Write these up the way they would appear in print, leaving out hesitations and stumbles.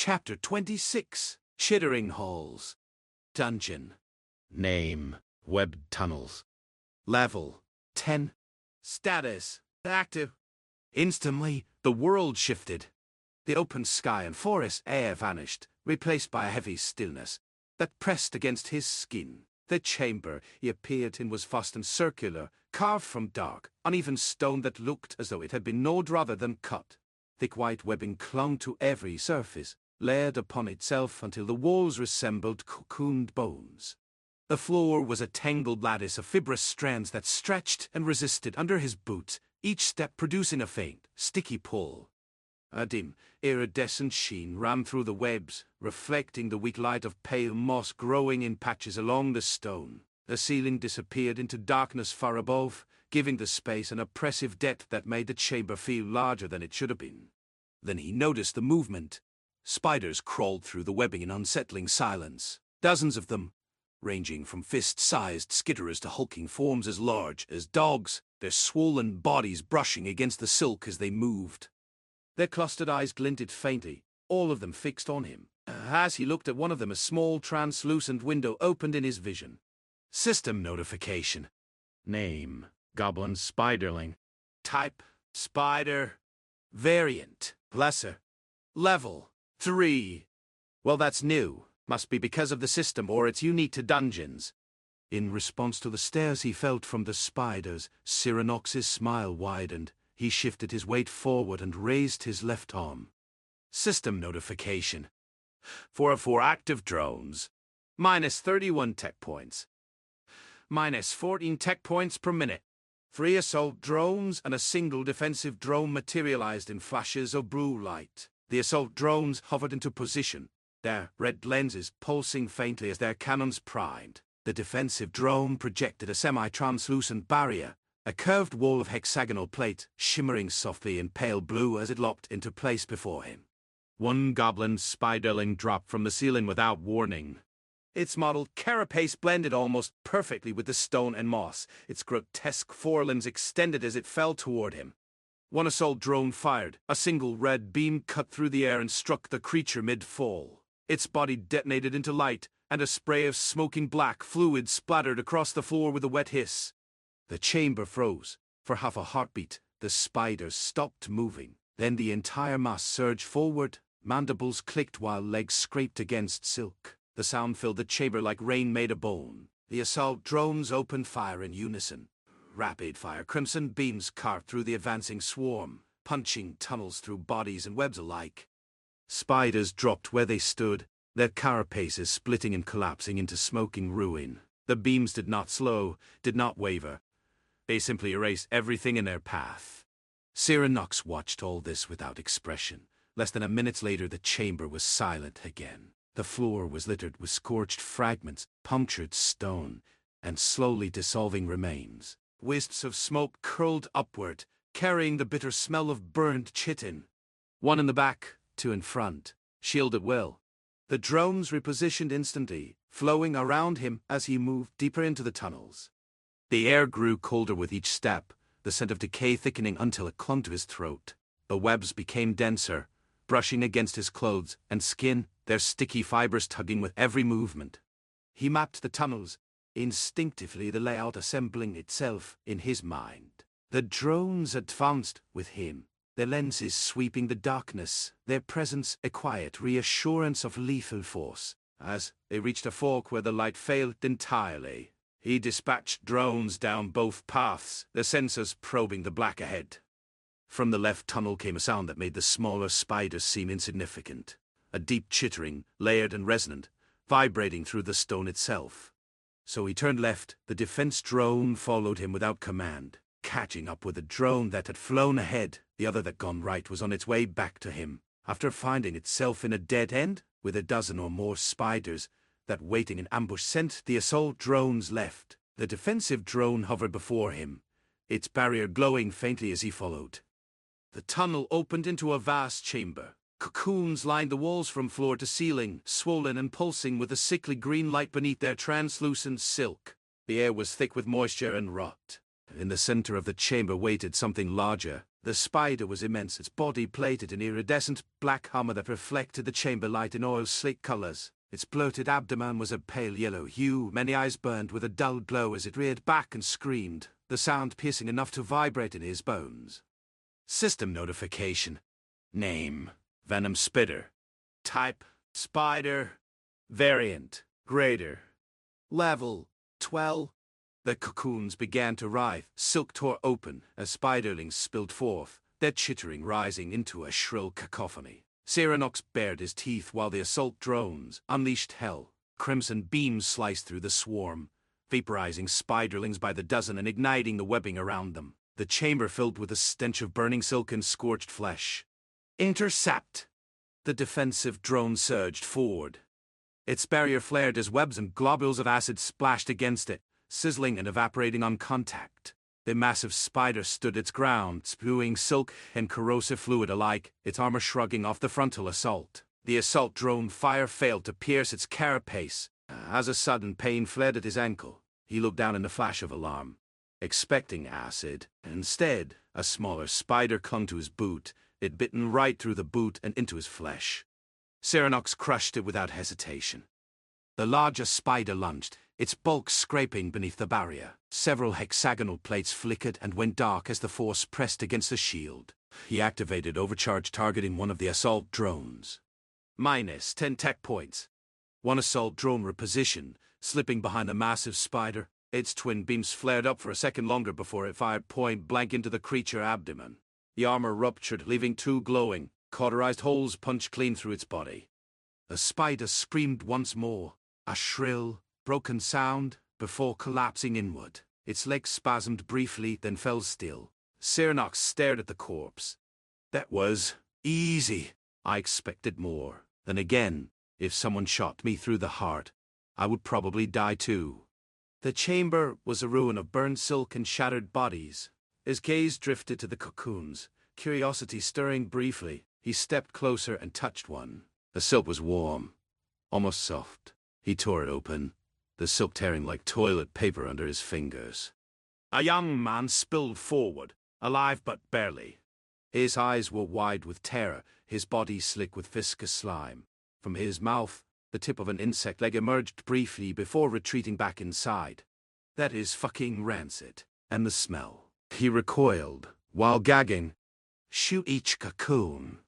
Chapter 26. Chittering Halls. Dungeon. Name: Web Tunnels. Level: 10. Status: active. Instantly, the world shifted. The open sky and forest air vanished, replaced by a heavy stillness that pressed against his skin. The chamber he appeared in was vast and circular, carved from dark, uneven stone that looked as though it had been gnawed rather than cut. Thick white webbing clung to every surface, layered upon itself until the walls resembled cocooned bones. The floor was a tangled lattice of fibrous strands that stretched and resisted under his boots, each step producing a faint, sticky pull. A dim, iridescent sheen ran through the webs, reflecting the weak light of pale moss growing in patches along the stone. The ceiling disappeared into darkness far above, giving the space an oppressive depth that made the chamber feel larger than it should have been. Then he noticed the movement. Spiders crawled through the webbing in unsettling silence. Dozens of them, ranging from fist-sized skitterers to hulking forms as large as dogs, their swollen bodies brushing against the silk as they moved. Their clustered eyes glinted faintly, all of them fixed on him. As he looked at one of them, a small translucent window opened in his vision. System notification. Name: Goblin Spiderling. Type: Spider. Variant: Lesser. Level: 3. Well, that's new. Must be because of the system, or it's unique to dungeons. In response to the stares he felt from the spiders, Cyronox's smile widened. He shifted his weight forward and raised his left arm. System notification. For active drones. Minus 31 tech points. Minus 14 tech points per minute. 3 assault drones and a single defensive drone materialized in flashes of blue light. The assault drones hovered into position, their red lenses pulsing faintly as their cannons primed. The defensive drone projected a semi-translucent barrier, a curved wall of hexagonal plate, shimmering softly in pale blue as it locked into place before him. One goblin spiderling dropped from the ceiling without warning. Its mottled carapace blended almost perfectly with the stone and moss, its grotesque forelimbs extended as it fell toward him. One assault drone fired. A single red beam cut through the air and struck the creature mid-fall. Its body detonated into light, and a spray of smoking black fluid splattered across the floor with a wet hiss. The chamber froze. For half a heartbeat, the spiders stopped moving. Then the entire mass surged forward. Mandibles clicked while legs scraped against silk. The sound filled the chamber like rain made of bone. The assault drones opened fire in unison. Rapid-fire crimson beams carved through the advancing swarm, punching tunnels through bodies and webs alike. Spiders dropped where they stood, their carapaces splitting and collapsing into smoking ruin. The beams did not slow, did not waver. They simply erased everything in their path. Cyronox watched all this without expression. Less than a minute later, the chamber was silent again. The floor was littered with scorched fragments, punctured stone, and slowly dissolving remains. Wisps of smoke curled upward, carrying the bitter smell of burned chitin. One in the back, 2 in front, shielded well. The drones repositioned instantly, flowing around him as he moved deeper into the tunnels. The air grew colder with each step, the scent of decay thickening until it clung to his throat. The webs became denser, brushing against his clothes and skin, their sticky fibers tugging with every movement. He mapped the tunnels, instinctively the layout assembling itself in his mind. The drones advanced with him, their lenses sweeping the darkness, their presence a quiet reassurance of lethal force. As they reached a fork where the light failed entirely, he dispatched drones down both paths, their sensors probing the black ahead. From the left tunnel came a sound that made the smaller spiders seem insignificant. A deep chittering, layered and resonant, vibrating through the stone itself. So he turned left. The defense drone followed him without command, catching up with the drone that had flown ahead. The other that gone right was on its way back to him, after finding itself in a dead end, with a dozen or more spiders that waiting in ambush sent the assault drones left. The defensive drone hovered before him, its barrier glowing faintly as he followed. The tunnel opened into a vast chamber. Cocoons lined the walls from floor to ceiling, swollen and pulsing with a sickly green light beneath their translucent silk. The air was thick with moisture and rot. In the center of the chamber waited something larger, The spider was immense, its body plated in iridescent black armor that reflected the chamber light in oil-slick colors. Its bloated abdomen was a pale yellow hue, many eyes burned with a dull glow as it reared back and screamed, the sound piercing enough to vibrate in his bones. System notification. Name: Venom Spitter. Type: Spider. Variant: Greater. Level: 12. The cocoons began to writhe, silk tore open as spiderlings spilled forth, their chittering rising into a shrill cacophony. Cyranox bared his teeth while the assault drones unleashed hell. Crimson beams sliced through the swarm, vaporizing spiderlings by the dozen and igniting the webbing around them. The chamber filled with a stench of burning silk and scorched flesh. Intercept! The defensive drone surged forward. Its barrier flared as webs and globules of acid splashed against it, sizzling and evaporating on contact. The massive spider stood its ground, spewing silk and corrosive fluid alike, its armor shrugging off the frontal assault. The assault drone fire failed to pierce its carapace. As a sudden pain fled at his ankle, he looked down in a flash of alarm, expecting acid. Instead, a smaller spider clung to his boot, it bitten right through the boot and into his flesh. Cyranox crushed it without hesitation. The larger spider lunged, its bulk scraping beneath the barrier. Several hexagonal plates flickered and went dark as the force pressed against the shield. He activated overcharge targeting one of the assault drones. Minus 10 tech points. One assault drone repositioned, slipping behind the massive spider. Its twin beams flared up for a second longer before it fired point blank into the creature's abdomen. The armor ruptured, leaving two glowing, cauterized holes punched clean through its body. The spider screamed once more, a shrill, broken sound, before collapsing inward. Its legs spasmed briefly, then fell still. Cyranox stared at the corpse. That was easy. I expected more. Then again, if someone shot me through the heart, I would probably die too. The chamber was a ruin of burned silk and shattered bodies. His gaze drifted to the cocoons, curiosity stirring briefly. He stepped closer and touched one. The silk was warm, almost soft. He tore it open, the silk tearing like toilet paper under his fingers. A young man spilled forward, alive but barely. His eyes were wide with terror, his body slick with viscous slime. From his mouth, the tip of an insect leg emerged briefly before retreating back inside. That is fucking rancid. And the smell. He recoiled, while gagging. Shoot each cocoon.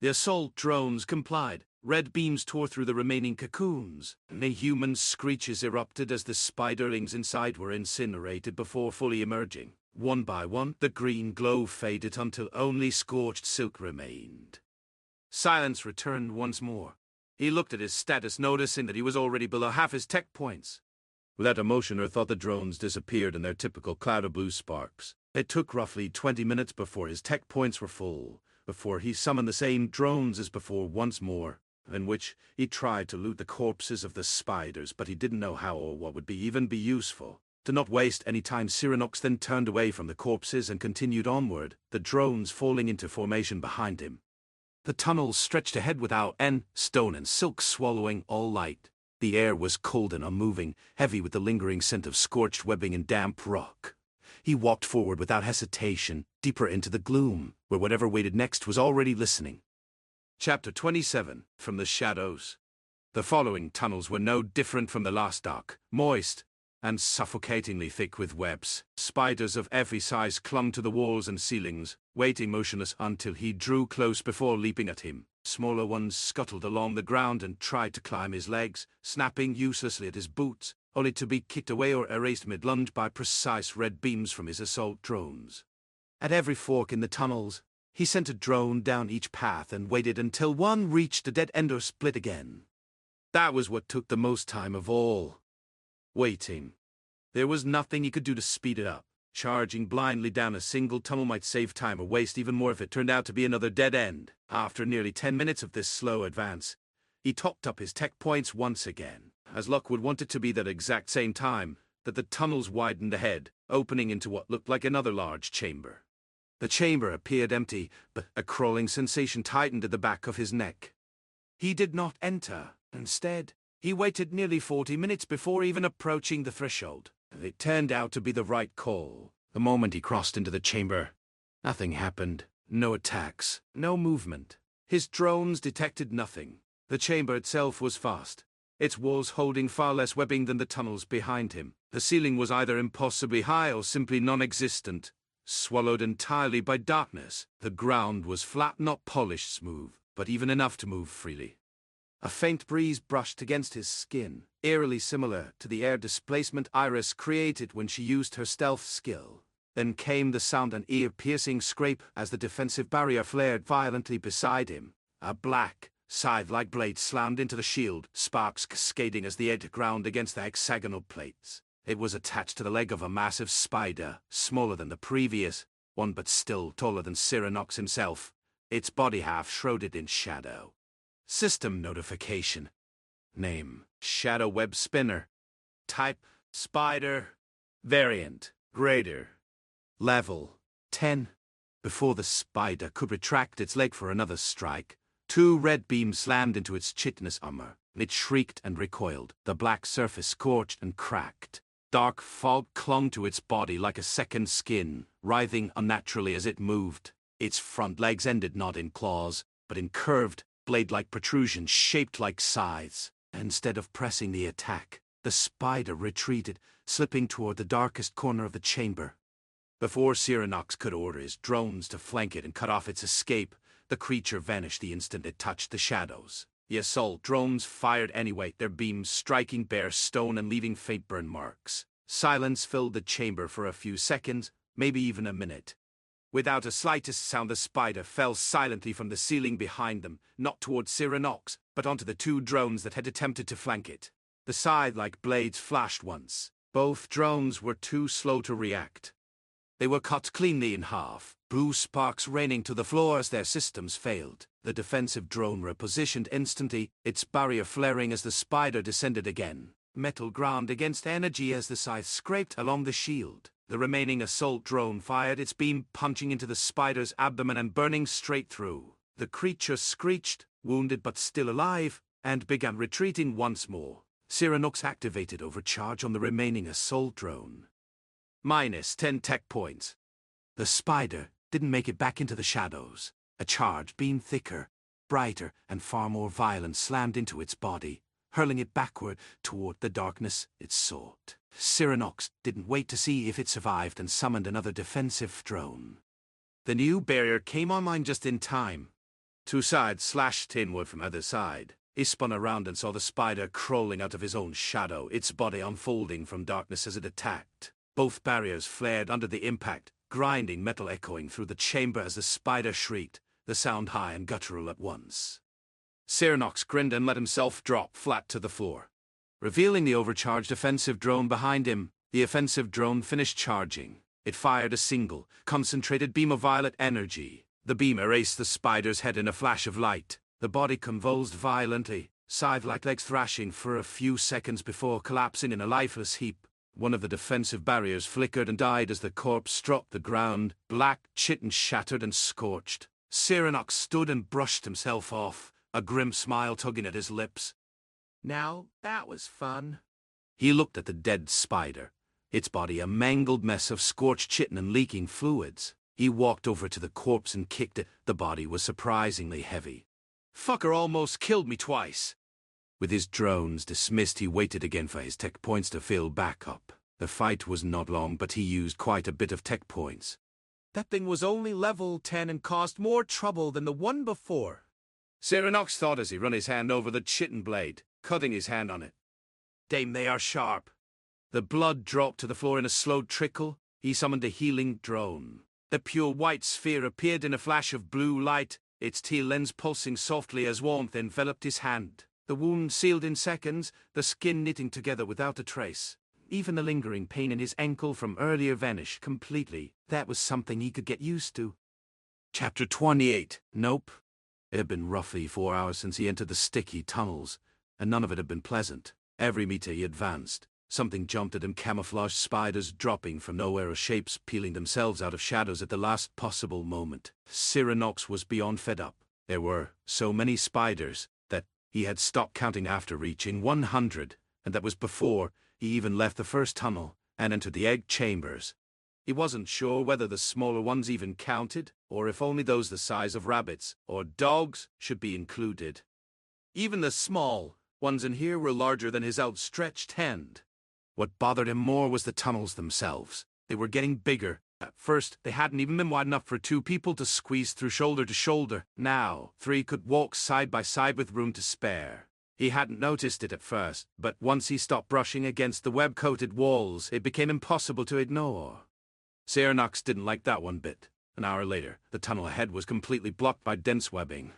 The assault drones complied. Red beams tore through the remaining cocoons. Inhuman screeches erupted as the spiderlings inside were incinerated before fully emerging. One by one, the green glow faded until only scorched silk remained. Silence returned once more. He looked at his status, noticing that he was already below half his tech points. Without emotion or thought, the drones disappeared in their typical cloud of blue sparks. It took roughly 20 minutes before his tech points were full, before he summoned the same drones as before once more, in which he tried to loot the corpses of the spiders, but he didn't know how or what would even be useful. To not waste any time, Cyranox then turned away from the corpses and continued onward, the drones falling into formation behind him. The tunnel stretched ahead without end, stone and silk swallowing all light. The air was cold and unmoving, heavy with the lingering scent of scorched webbing and damp rock. He walked forward without hesitation, deeper into the gloom, where whatever waited next was already listening. Chapter 27, From the Shadows. The following tunnels were no different from the last dark, moist, and suffocatingly thick with webs. Spiders of every size clung to the walls and ceilings, waiting motionless until he drew close before leaping at him. Smaller ones scuttled along the ground and tried to climb his legs, snapping uselessly at his boots, only to be kicked away or erased mid-lunge by precise red beams from his assault drones. At every fork in the tunnels, he sent a drone down each path and waited until one reached a dead end or split again. That was what took the most time of all. Waiting. There was nothing he could do to speed it up. Charging blindly down a single tunnel might save time or waste even more if it turned out to be another dead end. After nearly 10 minutes of this slow advance, he topped up his tech points once again. As luck would want it to be that exact same time that the tunnels widened ahead, opening into what looked like another large chamber. The chamber appeared empty, but a crawling sensation tightened at the back of his neck. He did not enter. Instead, he waited nearly 40 minutes before even approaching the threshold. It turned out to be the right call. The moment he crossed into the chamber, Nothing happened. No attacks. No movement. His drones detected nothing. The chamber itself was vast, its walls holding far less webbing than the tunnels behind him. The ceiling was either impossibly high or simply non-existent, swallowed entirely by darkness. The ground was flat, not polished smooth, but even enough to move freely. A faint breeze brushed against his skin, eerily similar to the air displacement Iris created when she used her stealth skill. Then came the sound, an ear-piercing scrape as the defensive barrier flared violently beside him. A black, scythe-like blade slammed into the shield, sparks cascading as the edge ground against the hexagonal plates. It was attached to the leg of a massive spider, smaller than the previous one but still taller than Cyranox himself, its body half shrouded in shadow. System notification. Name: Shadow Web Spinner. Type: Spider. Variant: Greater. Level: 10. Before the spider could retract its leg for another strike, two red beams slammed into its chitinous armor. It shrieked and recoiled, the black surface scorched and cracked. Dark fog clung to its body like a second skin, writhing unnaturally as it moved. Its front legs ended not in claws, but in curved, blade-like protrusions shaped like scythes. Instead of pressing the attack, the spider retreated, slipping toward the darkest corner of the chamber. Before Cyranox could order his drones to flank it and cut off its escape, the creature vanished the instant it touched the shadows. The assault drones fired anyway, their beams striking bare stone and leaving faint burn marks. Silence filled the chamber for a few seconds, maybe even a minute. Without a slightest sound, the spider fell silently from the ceiling behind them, not toward Cyranox, but onto the two drones that had attempted to flank it. The scythe-like blades flashed once. Both drones were too slow to react. They were cut cleanly in half, blue sparks raining to the floor as their systems failed. The defensive drone repositioned instantly, its barrier flaring as the spider descended again. Metal ground against energy as the scythe scraped along the shield. The remaining assault drone fired its beam, punching into the spider's abdomen and burning straight through. The creature screeched, wounded but still alive, and began retreating once more. Cyranox activated overcharge on the remaining assault drone. -10 tech points. The spider didn't make it back into the shadows. A charge beam, thicker, brighter, and far more violent, slammed into its body, hurling it backward toward the darkness it sought. Cyranox didn't wait to see if it survived and summoned another defensive drone. The new barrier came online just in time. Two sides slashed inward from either side. He spun around and saw the spider crawling out of his own shadow, its body unfolding from darkness as it attacked. Both barriers flared under the impact, grinding metal echoing through the chamber as the spider shrieked, the sound high and guttural at once. Cyranox grinned and let himself drop flat to the floor. Revealing the overcharged offensive drone behind him, the offensive drone finished charging. It fired a single, concentrated beam of violet energy. The beam erased the spider's head in a flash of light. The body convulsed violently, scythe-like legs thrashing for a few seconds before collapsing in a lifeless heap. One of the defensive barriers flickered and died as the corpse struck the ground, black chitin shattered and scorched. Cyranox stood and brushed himself off, a grim smile tugging at his lips. Now, that was fun. He looked at the dead spider, its body a mangled mess of scorched chitin and leaking fluids. He walked over to the corpse and kicked it. The body was surprisingly heavy. Fucker almost killed me twice. With his drones dismissed, he waited again for his tech points to fill back up. The fight was not long, but he used quite a bit of tech points. That thing was only level 10 and caused more trouble than the one before. Cyranox thought as he ran his hand over the chitin blade, cutting his hand on it. Dame, they are sharp. The blood dropped to the floor in a slow trickle. He summoned a healing drone. The pure white sphere appeared in a flash of blue light, its teal lens pulsing softly as warmth enveloped his hand. The wound sealed in seconds, the skin knitting together without a trace. Even the lingering pain in his ankle from earlier vanished completely. That was something he could get used to. Chapter 28. Nope. It had been roughly 4 hours since he entered the sticky tunnels, and none of it had been pleasant. Every meter he advanced, something jumped at him, camouflaged spiders dropping from nowhere or shapes peeling themselves out of shadows at the last possible moment. Cyranox was beyond fed up. There were so many spiders that he had stopped counting after reaching 100, and that was before he even left the first tunnel and entered the egg chambers. He wasn't sure whether the smaller ones even counted, or if only those the size of rabbits or dogs should be included. Even the small ones in here were larger than his outstretched hand. What bothered him more was the tunnels themselves. They were getting bigger. At first, they hadn't even been wide enough for 2 people to squeeze through shoulder to shoulder. Now, 3 could walk side by side with room to spare. He hadn't noticed it at first, but once he stopped brushing against the web-coated walls, it became impossible to ignore. Cyanox didn't like that one bit. An hour later, the tunnel ahead was completely blocked by dense webbing.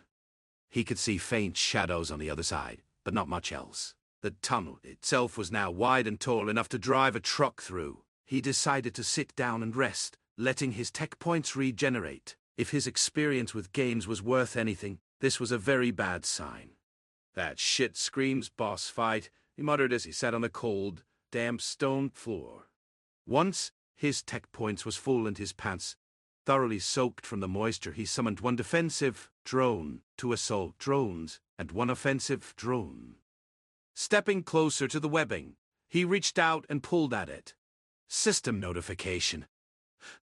He could see faint shadows on the other side, but not much else. The tunnel itself was now wide and tall enough to drive a truck through. He decided to sit down and rest, letting his tech points regenerate. If his experience with games was worth anything, this was a very bad sign. "That shit screams boss fight," he muttered as he sat on the cold, damp stone floor. Once his tech points was full and his pants thoroughly soaked from the moisture, he summoned 1 defensive drone, 2 assault drones, and 1 offensive drone. Stepping closer to the webbing, he reached out and pulled at it. System notification.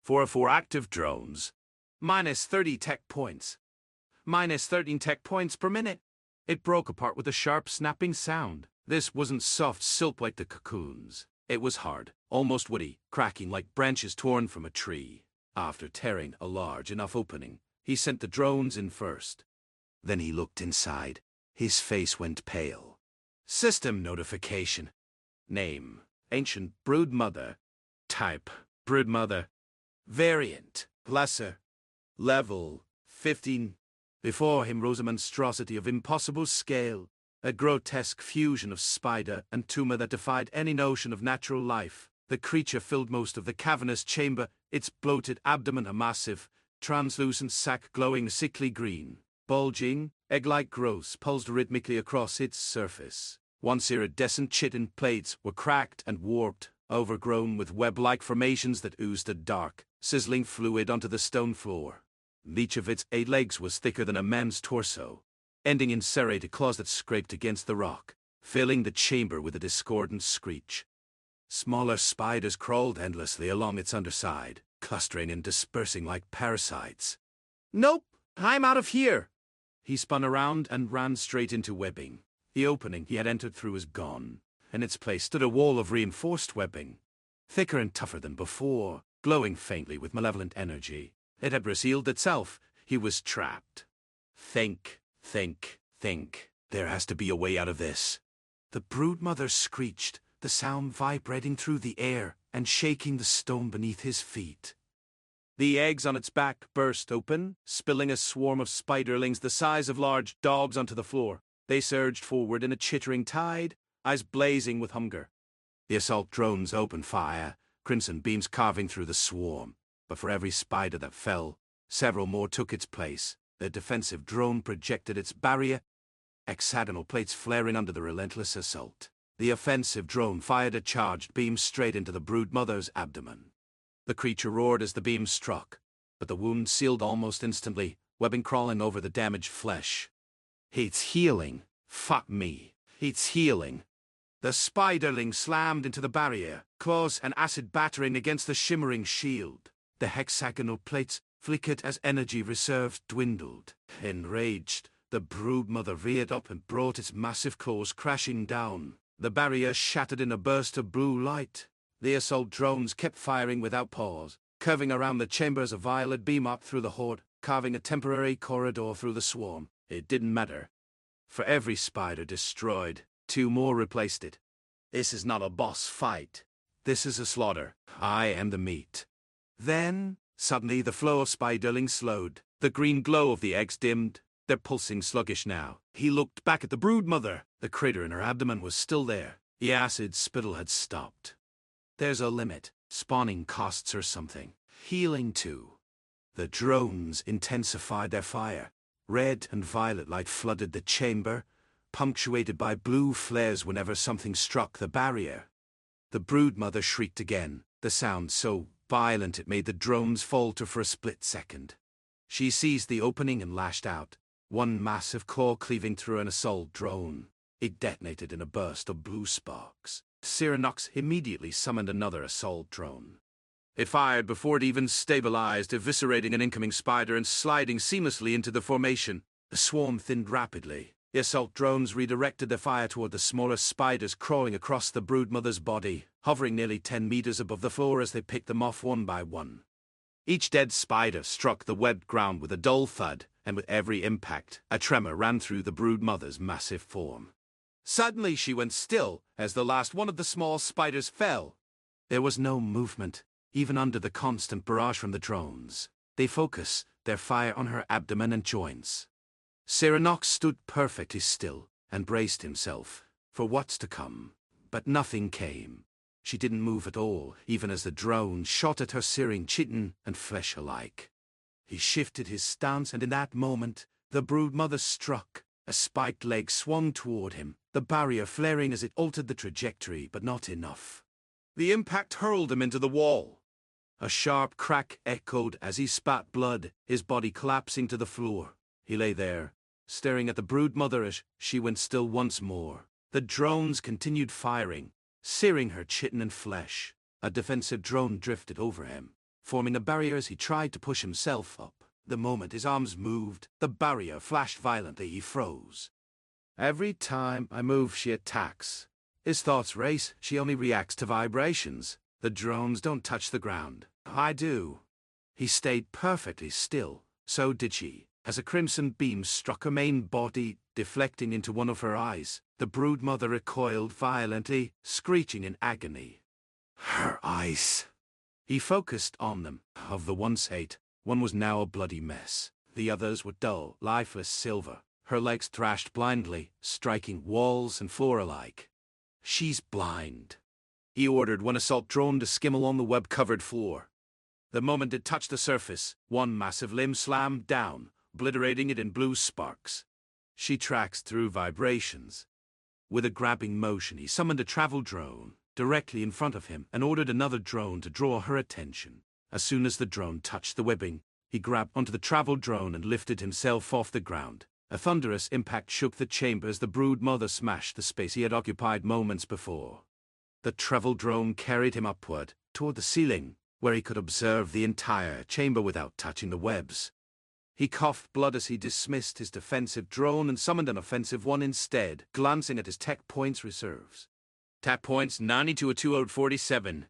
404 active drones. Minus 30 tech points. Minus 13 tech points per minute. It broke apart with a sharp snapping sound. This wasn't soft silk like the cocoons. It was hard, almost woody, cracking like branches torn from a tree. After tearing a large enough opening, he sent the drones in first. Then he looked inside. His face went pale. System notification. Name: Ancient Broodmother. Type: Broodmother. Variant: Lesser. Level: 15. Before him rose a monstrosity of impossible scale, a grotesque fusion of spider and tumor that defied any notion of natural life. The creature filled most of the cavernous chamber, its bloated abdomen a massive, translucent sac glowing sickly green. Bulging, egg-like growths pulsed rhythmically across its surface. Once iridescent chitin plates were cracked and warped, overgrown with web-like formations that oozed a dark, sizzling fluid onto the stone floor. Each of its 8 legs was thicker than a man's torso, ending in serrated claws that scraped against the rock, filling the chamber with a discordant screech. Smaller spiders crawled endlessly along its underside, clustering and dispersing like parasites. "Nope, I'm out of here!" He spun around and ran straight into webbing. The opening he had entered through was gone. In its place stood a wall of reinforced webbing, thicker and tougher than before, glowing faintly with malevolent energy. It had resealed itself. He was trapped. Think. There has to be a way out of this. The broodmother screeched, the sound vibrating through the air and shaking the stone beneath his feet. The eggs on its back burst open, spilling a swarm of spiderlings the size of large dogs onto the floor. They surged forward in a chittering tide, eyes blazing with hunger. The assault drones opened fire, crimson beams carving through the swarm. But for every spider that fell, several more took its place. The defensive drone projected its barrier, hexagonal plates flaring under the relentless assault. The offensive drone fired a charged beam straight into the broodmother's abdomen. The creature roared as the beam struck, but the wound sealed almost instantly, webbing crawling over the damaged flesh. "It's healing. Fuck me. It's healing." The spiderling slammed into the barrier, claws and acid battering against the shimmering shield. The hexagonal plates flickered as energy reserves dwindled. Enraged, the broodmother reared up and brought its massive claws crashing down. The barrier shattered in a burst of blue light. The assault drones kept firing without pause, curving around the chamber as a violet beam up through the horde, carving a temporary corridor through the swarm. It didn't matter. For every spider destroyed, 2 more replaced it. This is not a boss fight. This is a slaughter. I am the meat. Then, suddenly the flow of spiderlings slowed. The green glow of the eggs dimmed. They're pulsing sluggish now. He looked back at the broodmother. The crater in her abdomen was still there. The acid spittle had stopped. There's a limit. Spawning costs her something. Healing too. The drones intensified their fire. Red and violet light flooded the chamber, punctuated by blue flares whenever something struck the barrier. The broodmother shrieked again, the sound so violent it made the drones falter for a split second. She seized the opening and lashed out, one massive claw cleaving through an assault drone. It detonated in a burst of blue sparks. Cyanox immediately summoned another assault drone. It fired before it even stabilized, eviscerating an incoming spider and sliding seamlessly into the formation. The swarm thinned rapidly. The assault drones redirected their fire toward the smaller spiders crawling across the broodmother's body, hovering nearly 10 meters above the floor as they picked them off one by one. Each dead spider struck the webbed ground with a dull thud, and with every impact, a tremor ran through the broodmother's massive form. Suddenly she went still as the last one of the small spiders fell. There was no movement, even under the constant barrage from the drones. They focused their fire on her abdomen and joints. Cyranox stood perfectly still and braced himself for what's to come. But nothing came. She didn't move at all, even as the drone shot at her, searing chitin and flesh alike. He shifted his stance, and in that moment, the broodmother struck. A spiked leg swung toward him, the barrier flaring as it altered the trajectory, but not enough. The impact hurled him into the wall. A sharp crack echoed as he spat blood, his body collapsing to the floor. He lay there, staring at the broodmother as she went still once more. The drones continued firing, searing her chitin and flesh. A defensive drone drifted over him, forming a barrier as he tried to push himself up. The moment his arms moved, the barrier flashed violently. He froze. Every time I move, she attacks. His thoughts race. She only reacts to vibrations. The drones don't touch the ground. I do. He stayed perfectly still. So did she. As a crimson beam struck her main body, deflecting into one of her eyes, the broodmother recoiled violently, screeching in agony. Her eyes. He focused on them. Of the once 8, one was now a bloody mess. The others were dull, lifeless silver. Her legs thrashed blindly, striking walls and floor alike. She's blind. He ordered one assault drone to skim along the web-covered floor. The moment it touched the surface, one massive limb slammed down, obliterating it in blue sparks. She tracks through vibrations. With a grabbing motion, he summoned a travel drone directly in front of him and ordered another drone to draw her attention. As soon as the drone touched the webbing, he grabbed onto the travel drone and lifted himself off the ground. A thunderous impact shook the chamber as the broodmother smashed the space he had occupied moments before. The travel drone carried him upward, toward the ceiling, where he could observe the entire chamber without touching the webs. He coughed blood as he dismissed his defensive drone and summoned an offensive one instead, glancing at his tech points reserves. Tech points 92 to 247.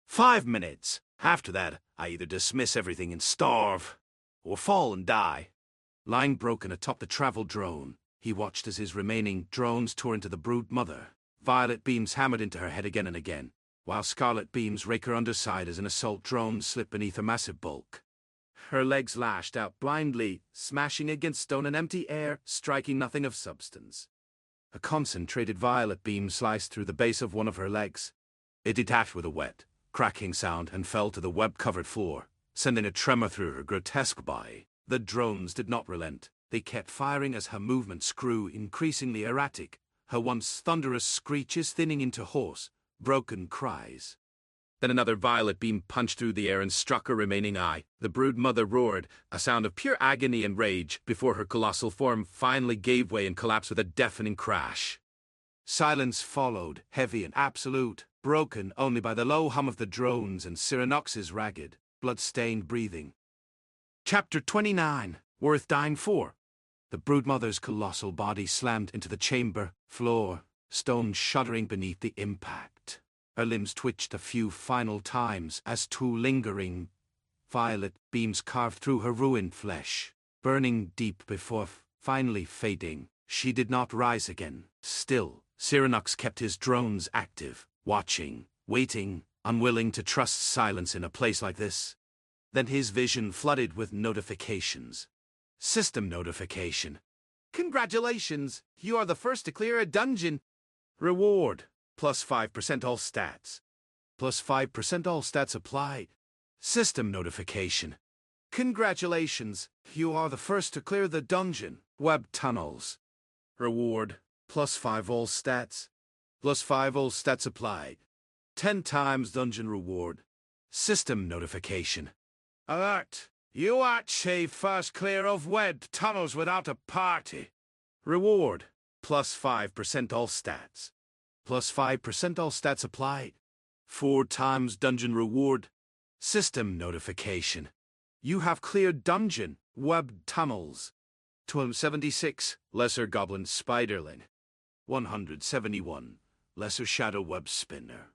5 minutes. After that, I either dismiss everything and starve, or fall and die. Lying broken atop the travel drone, he watched as his remaining drones tore into the broodmother. Violet beams hammered into her head again and again, while scarlet beams rake her underside as an assault drone slipped beneath her massive bulk. Her legs lashed out blindly, smashing against stone and empty air, striking nothing of substance. A concentrated violet beam sliced through the base of one of her legs. It detached with a wet, cracking sound and fell to the web-covered floor, sending a tremor through her grotesque body. The drones did not relent. They kept firing as her movements grew increasingly erratic, her once thunderous screeches thinning into hoarse, broken cries. Then another violet beam punched through the air and struck her remaining eye. The broodmother roared, a sound of pure agony and rage, before her colossal form finally gave way and collapsed with a deafening crash. Silence followed, heavy and absolute, broken only by the low hum of the drones and Cyranox's ragged, blood-stained breathing. Chapter 29. Worth Dying For. The broodmother's colossal body slammed into the chamber floor, stone shuddering beneath the impact. Her limbs twitched a few final times as two lingering violet beams carved through her ruined flesh, burning deep before finally fading. She did not rise again. Still, Cyranox kept his drones active, watching, waiting, unwilling to trust silence in a place like this. Then his vision flooded with notifications. System notification. Congratulations! You are the first to clear a dungeon. Reward. Plus 5% all stats. Plus 5% all stats applied. System notification. Congratulations, you are the first to clear the dungeon. Web tunnels. Reward. Plus 5 all stats. Plus 5 all stats applied. 10 times dungeon reward. System notification. Alert! You are first clear of web tunnels without a party. Reward. Plus 5% all stats. Plus 5% all stats applied. 4 times dungeon reward. System notification. You have cleared dungeon, webbed tunnels. 1276, Lesser Goblin Spiderling. 171, Lesser Shadow Web Spinner.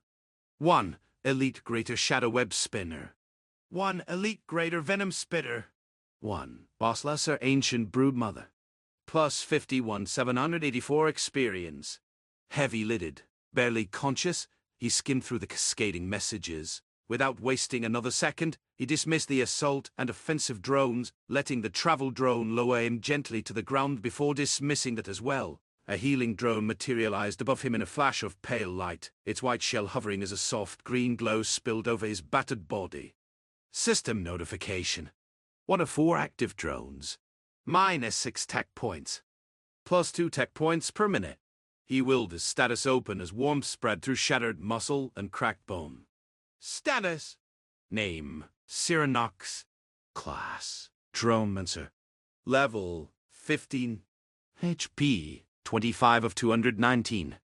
1, Elite Greater Shadow Web Spinner. 1, Elite Greater Venom Spitter. 1, Boss Lesser Ancient Broodmother. Plus 51, 784 experience. Heavy-lidded, barely conscious, he skimmed through the cascading messages. Without wasting another second, he dismissed the assault and offensive drones, letting the travel drone lower him gently to the ground before dismissing that as well. A healing drone materialized above him in a flash of pale light, its white shell hovering as a soft green glow spilled over his battered body. System notification. 1 of 4 active drones. Minus 6 tech points. Plus 2 tech points per minute. He willed his status open as warmth spread through shattered muscle and cracked bone. Status. Name, Cyranox. Class, Dronemancer. Level, 15. HP, 25 of 219.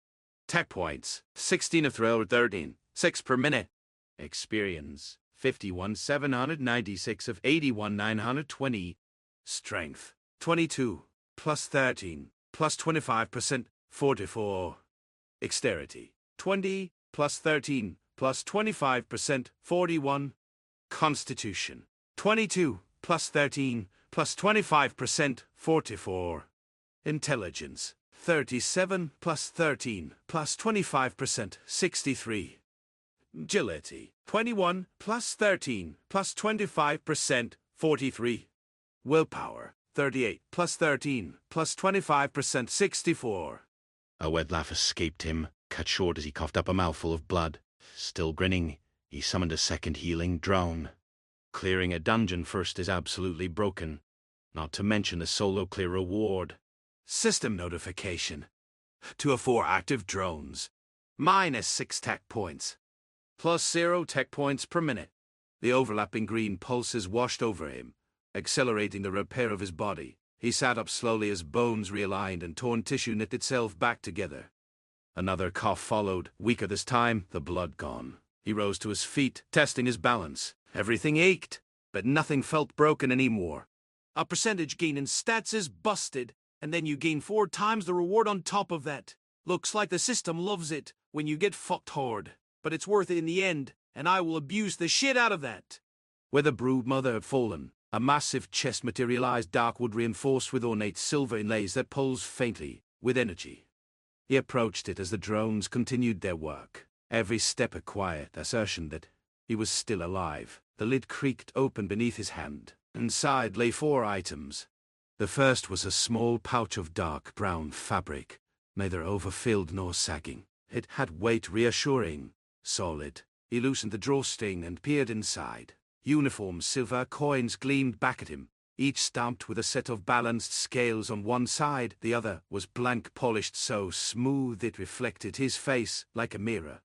Tech points, 16 of 313, 6 per minute. Experience, 51, 796 of 81, 920. Strength, 22, plus 13, plus 25%, 44. Dexterity, 20, plus 13, plus 25%, 41. Constitution, 22, plus 13, plus 25%, 44. Intelligence, 37, plus 13, plus 25%, 63. Agility, 21, plus 13, plus 25%, 43. Willpower, 38, plus 13, plus 25%, 64. A wet laugh escaped him, cut short as he coughed up a mouthful of blood. Still grinning, he summoned a second healing drone. Clearing a dungeon first is absolutely broken, not to mention the solo clear reward. System notification. 2 of 4 active drones. Minus 6 tech points. Plus 0 tech points per minute. The overlapping green pulses washed over him, accelerating the repair of his body. He sat up slowly as bones realigned and torn tissue knit itself back together. Another cough followed, weaker this time, the blood gone. He rose to his feet, testing his balance. Everything ached, but nothing felt broken anymore. A percentage gain in stats is busted, and then you gain 4 times the reward on top of that. Looks like the system loves it when you get fucked hard, but it's worth it in the end, and I will abuse the shit out of that. Where the broodmother had fallen, a massive chest materialized, dark wood reinforced with ornate silver inlays that pulsed faintly, with energy. He approached it as the drones continued their work, every step a quiet assertion that he was still alive. The lid creaked open beneath his hand. Inside lay 4 items. The first was a small pouch of dark brown fabric, neither overfilled nor sagging. It had weight, reassuring, solid. He loosened the drawstring and peered inside. Uniform silver coins gleamed back at him, each stamped with a set of balanced scales on one side. The other was blank, polished so smooth it reflected his face like a mirror.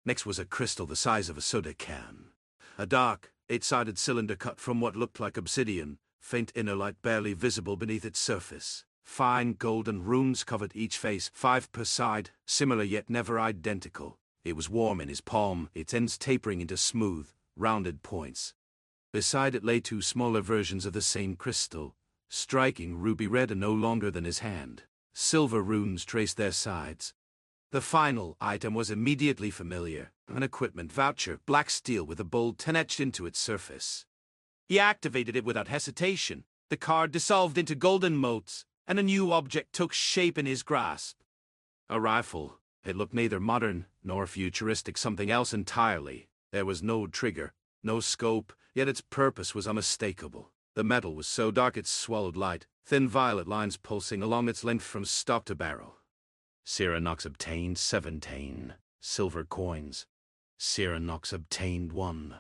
Next was a crystal the size of a soda can. A dark, 8-sided cylinder cut from what looked like obsidian, faint inner light barely visible beneath its surface. Fine golden runes covered each face, 5 per side, similar yet never identical. It was warm in his palm, its ends tapering into smooth, rounded points. Beside it lay 2 smaller versions of the same crystal, striking ruby red and no longer than his hand. Silver runes traced their sides. The final item was immediately familiar, an equipment voucher, black steel with a bold 10 etched into its surface. He activated it without hesitation. The card dissolved into golden motes, and a new object took shape in his grasp. A rifle. It looked neither modern nor futuristic, something else entirely. There was no trigger, no scope, yet its purpose was unmistakable. The metal was so dark it swallowed light, thin violet lines pulsing along its length from stock to barrel. Cyranox obtained 17 silver coins. Cyranox obtained 1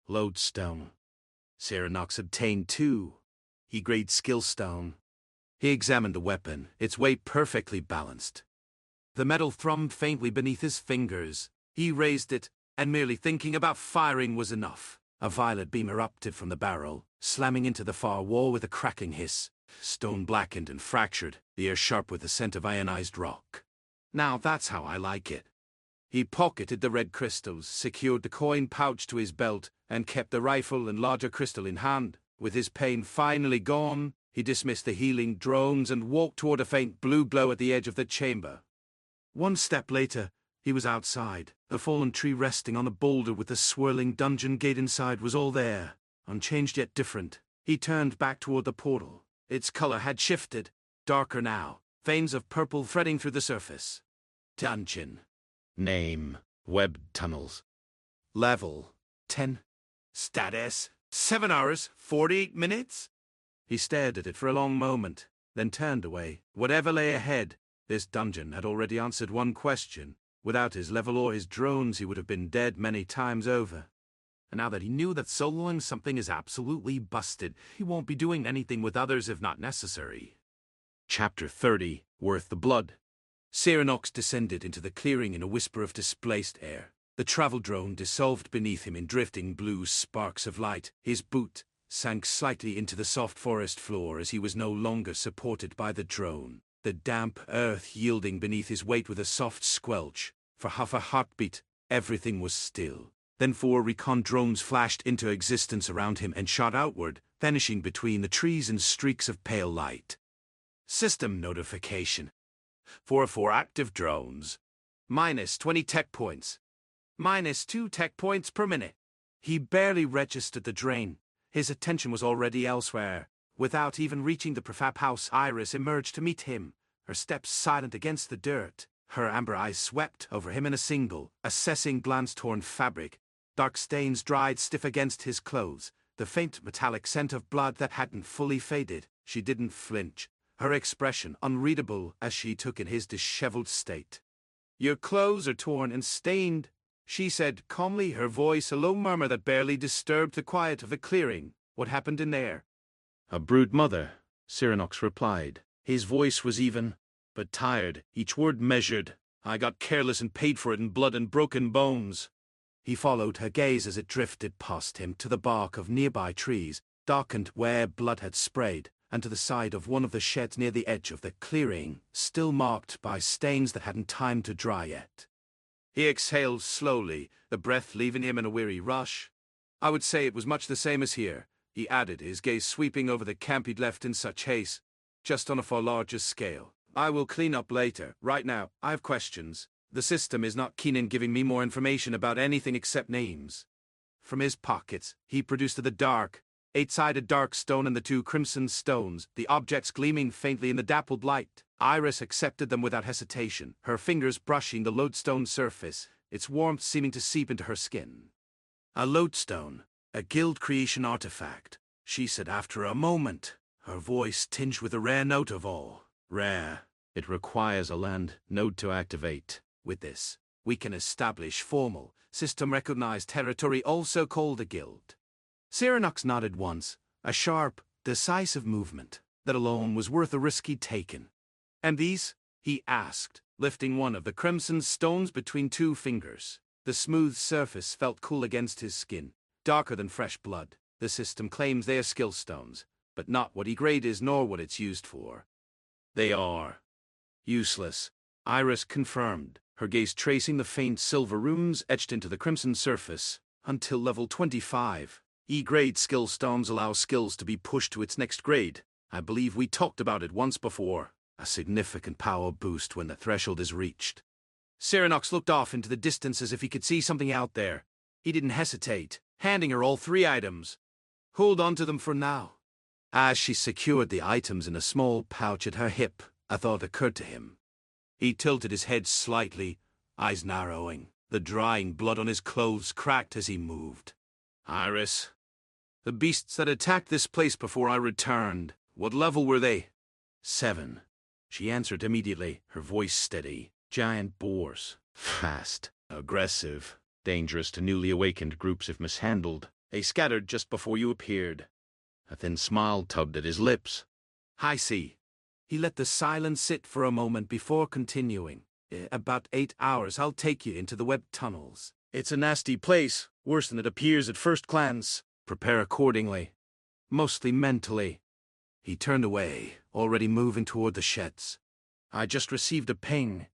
lodestone. Cyranox obtained 2 E-grade skill stone. He examined the weapon, its weight perfectly balanced. The metal thrummed faintly beneath his fingers. He raised it, and merely thinking about firing was enough. A violet beam erupted from the barrel, slamming into the far wall with a cracking hiss. Stone blackened and fractured, the air sharp with the scent of ionized rock. Now that's how I like it. He pocketed the red crystals, secured the coin pouch to his belt, and kept the rifle and larger crystal in hand. With his pain finally gone, he dismissed the healing drones and walked toward a faint blue glow at the edge of the chamber. One step later, he was outside. The fallen tree resting on a boulder with the swirling dungeon gate inside was all there, unchanged yet different. He turned back toward the portal. Its color had shifted, darker now, veins of purple threading through the surface. Dungeon. Name, web tunnels. Level, 10. Status, 7 hours, 48 minutes? He stared at it for a long moment, then turned away. Whatever lay ahead, this dungeon had already answered one question. Without his level or his drones, he would have been dead many times over. And now that he knew that soloing something is absolutely busted, he won't be doing anything with others if not necessary. Chapter 30, Worth the Blood. Cyronox descended into the clearing in a whisper of displaced air. The travel drone dissolved beneath him in drifting blue sparks of light. His boot sank slightly into the soft forest floor as he was no longer supported by the drone, the damp earth yielding beneath his weight with a soft squelch. For half a heartbeat, everything was still. Then 4 recon drones flashed into existence around him and shot outward, vanishing between the trees in streaks of pale light. System notification. 4 active drones. Minus 20 tech points. Minus 2 tech points per minute. He barely registered the drain. His attention was already elsewhere. Without even reaching the prefab house, Iris emerged to meet him, her steps silent against the dirt. Her amber eyes swept over him in a single, assessing glance-torn fabric. Dark stains dried stiff against his clothes, the faint metallic scent of blood that hadn't fully faded. She didn't flinch, her expression unreadable as she took in his disheveled state. "Your clothes are torn and stained," she said calmly, her voice a low murmur that barely disturbed the quiet of the clearing. "What happened in there?" "A brood mother," Cyronox replied. His voice was even, but tired, each word measured. "I got careless and paid for it in blood and broken bones." He followed her gaze as it drifted past him to the bark of nearby trees, darkened where blood had sprayed, and to the side of one of the sheds near the edge of the clearing, still marked by stains that hadn't time to dry yet. He exhaled slowly, the breath leaving him in a weary rush. "I would say it was much the same as here," he added, his gaze sweeping over the camp he'd left in such haste, "just on a far larger scale. I will clean up later. Right now, I have questions. The system is not keen in giving me more information about anything except names." From his pockets, he produced the dark, 8-sided dark stone and the 2 crimson stones, the objects gleaming faintly in the dappled light. Iris accepted them without hesitation, her fingers brushing the lodestone surface, its warmth seeming to seep into her skin. "A lodestone, a guild creation artifact," she said after a moment, her voice tinged with a rare note of awe. "Rare. It requires a land node to activate. With this, we can establish formal, system-recognized territory, also called a guild." Cyronox nodded once, a sharp, decisive movement that alone was worth the risk he'd taken. "And these?" he asked, lifting one of the crimson stones between 2 fingers. The smooth surface felt cool against his skin, darker than fresh blood. "The system claims they are skill stones, but not what E grade is nor what it's used for." "They are useless," Iris confirmed, her gaze tracing the faint silver runes etched into the crimson surface. "Until level 25. E-grade skill stones allow skills to be pushed to its next grade. I believe we talked about it once before. A significant power boost when the threshold is reached." Cyronox looked off into the distance as if he could see something out there. He didn't hesitate, handing her all 3 items. "Hold on to them for now." As she secured the items in a small pouch at her hip, a thought occurred to him. He tilted his head slightly, eyes narrowing. The drying blood on his clothes cracked as he moved. "Iris, the beasts that attacked this place before I returned, what level were they?" 7. She answered immediately, her voice steady. "Giant boars. Fast, aggressive, dangerous to newly awakened groups if mishandled. They scattered just before you appeared." A thin smile tugged at his lips. "I see." He let the silence sit for a moment before continuing. "About 8 hours I'll take you into the web tunnels. It's a nasty place, worse than it appears at first glance. Prepare accordingly. Mostly mentally." He turned away, already moving toward the sheds. "I just received a ping,"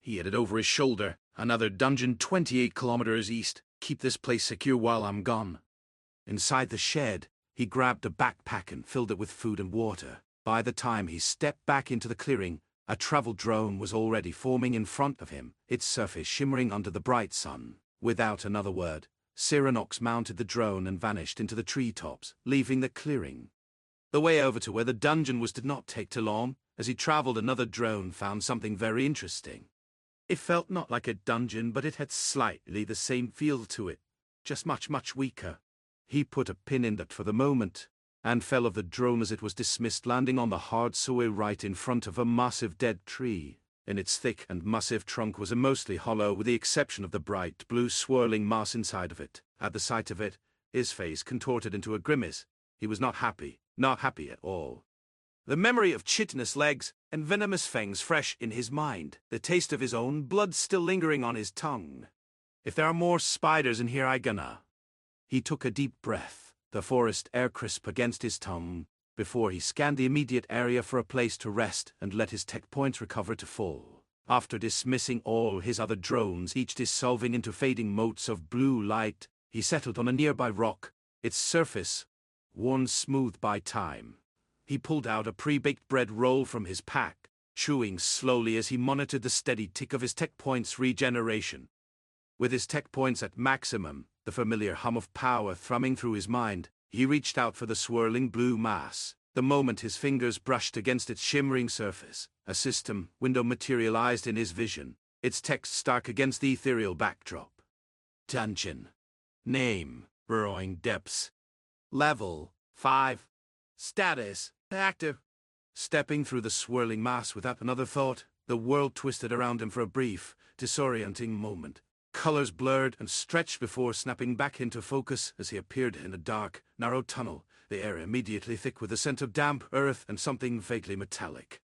he added over his shoulder. Another dungeon 28 kilometers east. Keep this place secure while I'm gone. Inside the shed, he grabbed a backpack and filled it with food and water. By the time he stepped back into the clearing, a travel drone was already forming in front of him, its surface shimmering under the bright sun. Without another word, Cyranox mounted the drone and vanished into the treetops, leaving the clearing. The way over to where the dungeon was did not take too long. As he traveled, another drone found something very interesting. It felt not like a dungeon, but it had slightly the same feel to it, just much weaker. He put a pin in that for the moment, and fell off the drone as it was dismissed, landing on the hard soil right in front of a massive dead tree. In its thick and massive trunk was a mostly hollow, with the exception of the bright blue swirling mass inside of it. At the sight of it, his face contorted into a grimace. He was not happy at all. The memory of chitinous legs and venomous fangs fresh in his mind, the taste of his own blood still lingering on his tongue. If there are more spiders in here, I gonna. He took a deep breath, the forest air crisp against his tongue, before he scanned the immediate area for a place to rest and let his tech points recover to full. After dismissing all his other drones, each dissolving into fading motes of blue light, he settled on a nearby rock, its surface worn smooth by time. He pulled out a pre-baked bread roll from his pack, chewing slowly as he monitored the steady tick of his tech points regeneration. With his tech points at maximum, the familiar hum of power thrumming through his mind, he reached out for the swirling blue mass. The moment his fingers brushed against its shimmering surface, a system window materialized in his vision, its text stark against the ethereal backdrop. Dungeon. Name, Burrowing Depths. Level, 5. Status, active. Stepping through the swirling mass without another thought, the world twisted around him for a brief, disorienting moment. Colors blurred and stretched before snapping back into focus as he appeared in a dark, narrow tunnel, the air immediately thick with the scent of damp earth and something vaguely metallic.